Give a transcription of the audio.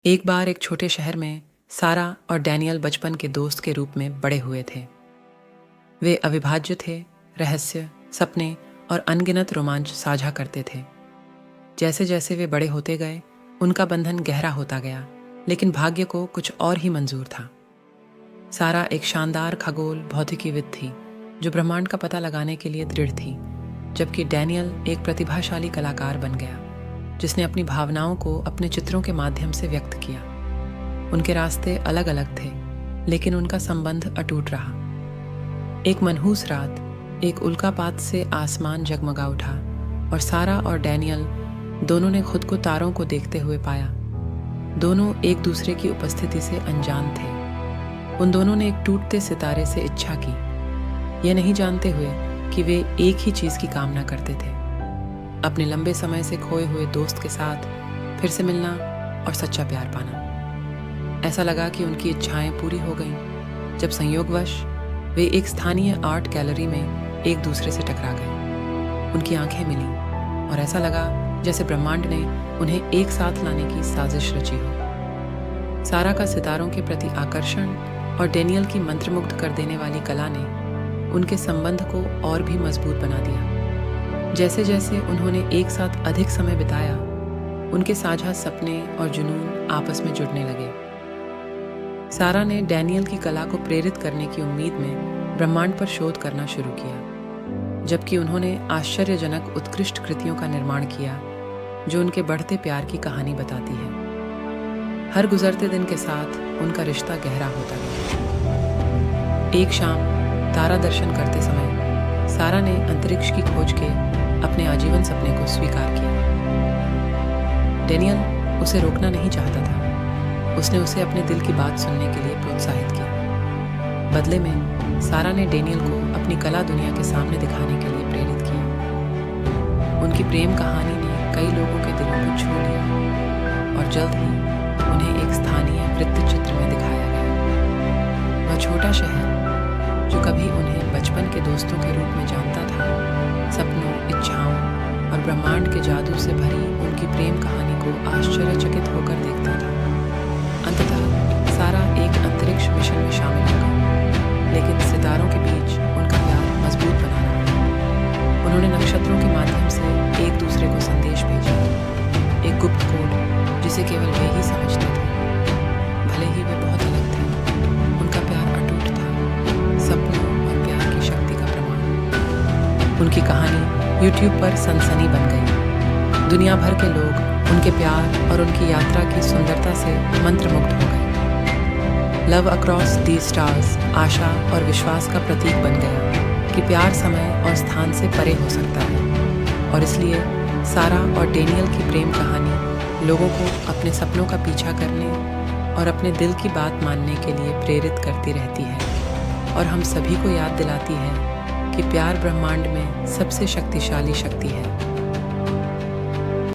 एक बार एक छोटे शहर में सारा और डैनियल बचपन के दोस्त के रूप में बड़े हुए थे। वे अविभाज्य थे, रहस्य, सपने और अनगिनत रोमांच साझा करते थे। जैसे जैसे वे बड़े होते गए, उनका बंधन गहरा होता गया, लेकिन भाग्य को कुछ और ही मंजूर था। सारा एक शानदार खगोल भौतिकीविद थी, जो ब्रह्मांड का पता लगाने के लिए दृढ़ थी, जबकि डैनियल एक प्रतिभाशाली कलाकार बन गया, जिसने अपनी भावनाओं को अपने चित्रों के माध्यम से व्यक्त किया। उनके रास्ते अलग अलग थे, लेकिन उनका संबंध अटूट रहा। एक मनहूस रात, एक उल्कापात से आसमान जगमगा उठा और सारा और डैनियल दोनों ने खुद को तारों को देखते हुए पाया। दोनों एक दूसरे की उपस्थिति से अनजान थे। उन दोनों ने एक टूटते सितारे से इच्छा की, यह नहीं जानते हुए कि वे एक ही चीज की कामना करते थे, अपने लंबे समय से खोए हुए दोस्त के साथ फिर से मिलना और सच्चा प्यार पाना। ऐसा लगा कि उनकी इच्छाएं पूरी हो गईं, जब संयोगवश वे एक स्थानीय आर्ट गैलरी में एक दूसरे से टकरा गए। उनकी आंखें मिलीं और ऐसा लगा जैसे ब्रह्मांड ने उन्हें एक साथ लाने की साजिश रची हो। सारा का सितारों के प्रति आकर्षण और डैनियल की मंत्रमुग्ध कर देने वाली कला ने उनके संबंध को और भी मजबूत बना दिया। जैसे जैसे उन्होंने एक साथ अधिक समय बिताया, उनके साझा सपने और जुनून आपस में जुड़ने लगे। सारा ने डैनियल की कला को प्रेरित करने की उम्मीद में ब्रह्मांड पर शोध करना शुरू किया, जबकि उन्होंने आश्चर्यजनक उत्कृष्ट कृतियों का निर्माण किया, जो उनके बढ़ते प्यार की कहानी बताती है। हर गुजरते दिन के साथ उनका रिश्ता गहरा होता गया। एक शाम तारा दर्शन करते समय सारा ने अंतरिक्ष की खोज के अपने आजीवन सपने को स्वीकार किया। डैनियल उसे रोकना नहीं चाहता था। उसने उसे अपने दिल की बात सुनने के लिए प्रोत्साहित किया। बदले में सारा ने डैनियल को अपनी कला दुनिया के सामने दिखाने के लिए प्रेरित किया। उनकी प्रेम कहानी ने कई लोगों के दिलों को छू लिया और जल्द ही उन्हें एक स्थानीय वृत्तचित्र में दिखाया गया। वह छोटा शहर, जो कभी उन्हें बचपन के दोस्तों के रूप में जानता था, सपनों, इच्छाओं और ब्रह्मांड के जादू से भरी उनकी प्रेम कहानी को आश्चर्यचकित होकर देखता था। अंततः सारा एक अंतरिक्ष मिशन में शामिल हो गई, लेकिन सितारों के बीच उनका प्यार मजबूत बना रहा। उन्होंने नक्षत्रों के माध्यम से एक दूसरे को संदेश भेजा, एक गुप्त कोड जिसे केवल वे ही समझते थे। भले ही वे बहुत अलग थे, उनका प्यार अटूट था, सपनों और प्यार की शक्ति का प्रमाण। उनकी कहानी YouTube पर सनसनी बन गई। दुनिया भर के लोग उनके प्यार और उनकी यात्रा की सुंदरता से मंत्रमुग्ध हो गए। लव अक्रॉस दी स्टार्स आशा और विश्वास का प्रतीक बन गया कि प्यार समय और स्थान से परे हो सकता है, और इसलिए सारा और डैनियल की प्रेम कहानी लोगों को अपने सपनों का पीछा करने और अपने दिल की बात मानने के लिए प्रेरित करती रहती है, और हम सभी को याद दिलाती है कि प्यार ब्रह्मांड में सबसे शक्तिशाली शक्ति है।